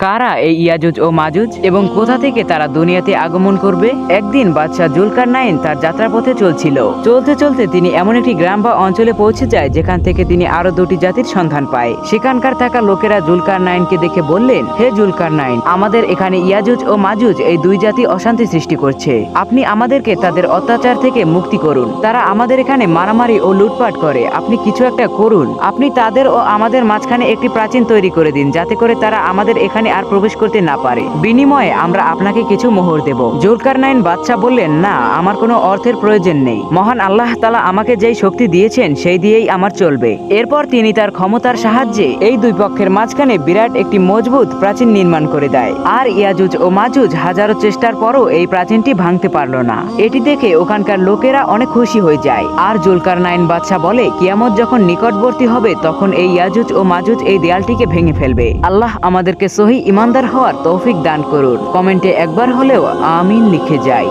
কারা এই ইয়াজুজ ও মাজুজ এবং কোথা থেকে তারা দুনিয়াতে আগমন করবে? একদিন বাদশাহ জুলকারনাইন তার যাত্রাপথে চলছিল। চলতে চলতে তিনি এমন একটি গ্রাম বা অঞ্চলে পৌঁছে যায় যেখান থেকে তিনি আরো দুটি জাতির সন্ধান পায়। সেখানকার থাকা লোকেরা জুলকারনাইনকে দেখে বললেন, হে জুলকারনাইন, আমাদের এখানে ইয়াজুজ ও মাজুজ এই দুই জাতি অশান্তি সৃষ্টি করছে। আপনি আমাদেরকে তাদের অত্যাচার থেকে মুক্তি করুন। তারা আমাদের এখানে মারামারি ও লুটপাট করে। আপনি কিছু একটা করুন। আপনি তাদের ও আমাদের মাঝখানে একটি প্রাচীন তৈরি করে দিন, যাতে করে তারা আমাদের এখানে আর প্রবেশ করতে না পারে। বিনিময়ে আমরা আপনাকে কিছু মোহর দেব। জুলকারনাইন বাদশা বললেন, না, আমার কোনো অর্থের প্রয়োজন নেই। মহান আল্লাহ তাআলা আমাকে যেই শক্তি দিয়েছেন সেই দিয়েই আমার চলবে। এরপর তিনি তার ক্ষমতার সাহায্যে এই দুই পক্ষের মাঝখানে বিরাট একটি মজবুত প্রাচীন নির্মাণ করে দেয়। আর ইয়াজুজ ও মাজুজ হাজারো চেষ্টার পরও এই প্রাচীনটি ভাঙতে পারল না। এটি দেখে ওখানকার লোকেরা অনেক খুশি হয়ে যায়। আর জুলকারনাইন বাদশা বলে, কিয়ামত যখন নিকটবর্তী হবে তখন এই ইয়াজুজ ও মাজুজ এই দেয়ালটিকে ভেঙে ফেলবে। আল্লাহ আমাদেরকে সহি ইমানদার হওয়ার তৌফিক দান করুন। কমেন্টে একবার হলেও আমিন লিখে যায়।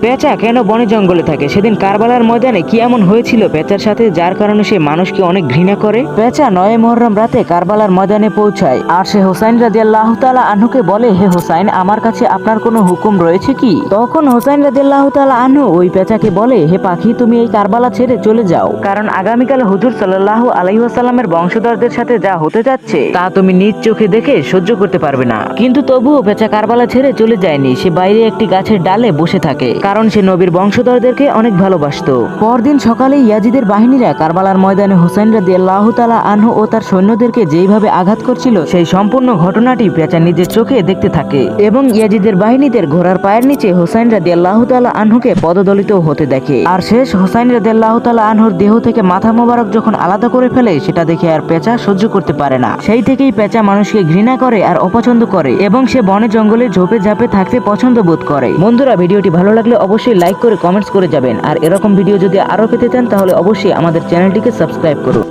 পেঁচা কেন বনে জঙ্গলে থাকে? সেদিন কারবালার ময়দানে কি এমন হয়েছিল পেঁচার সাথে যার কারণে সে মানুষকে অনেক ঘৃণা করে? পেঁচা 9 মুহররম রাতে কারবালার ময়দানে পৌঁছায় আর সে হোসাইন রাদিয়াল্লাহু তাআলা আনহুকে বলে, হে হোসাইন, আমার কাছে আপনার কোনো হুকুম রয়েছে কি? তখন হোসাইন রাদিয়াল্লাহু তাআলা আনহু ওই পেঁচাকে বলে, হে পাখি, তুমি এই কারবালা ছেড়ে চলে যাও, কারণ আগামীকাল হুজুর সাল্লাল্লাহু আলাইহি ওয়াসাল্লামের বংশধরদের সাথে যা হতে যাচ্ছে তা তুমি নিজ চোখে দেখে সহ্য করতে পারবে না। কিন্তু তবুও পেঁচা কারবালা ছেড়ে চলে যায়নি। সে বাইরে একটি গাছের ডালে বসে থাকে, কারণ সে নবীর বংশধরদেরকে অনেক ভালোবাসতো। পরদিন সকালে ইয়াজিদের বাহিনীরা কারবালার ময়দানে হোসাইন রাদিয়াল্লাহু তাআলা আনহু ও তার সৈন্যদেরকে যেইভাবে আঘাত করছিল সেই সম্পূর্ণ ঘটনাটি পেঁচা নিজের চোখে দেখতে থাকে এবং ইয়াজিদের বাহিনীদের ঘোড়ার পায়ের নিচে হোসাইন রাদিয়াল্লাহু তাআলা আনহুকে পদদলিত হতে দেখে। আর শেষ হোসাইন রাদিয়াল্লাহু তাআলা আনহুর দেহ থেকে মাথা মোবারক যখন আলাদা করে ফেলে সেটা দেখে আর পেঁচা সহ্য করতে পারে না। সেই থেকেই পেঁচা মানুষকে ঘৃণা করে আর অপছন্দ করে এবং সে বনে জঙ্গলে ঝোপে ঝাপে থাকতে পছন্দ বোধ করে। বন্ধুরা, ভিডিওটি ভালো লাগলে অবশ্যই লাইক করে কমেন্টস করে যাবেন। আর এরকম ভিডিও যদি আরো পেতে চান তাহলে অবশ্যই আমাদের চ্যানেলটিকে সাবস্ক্রাইব করুন।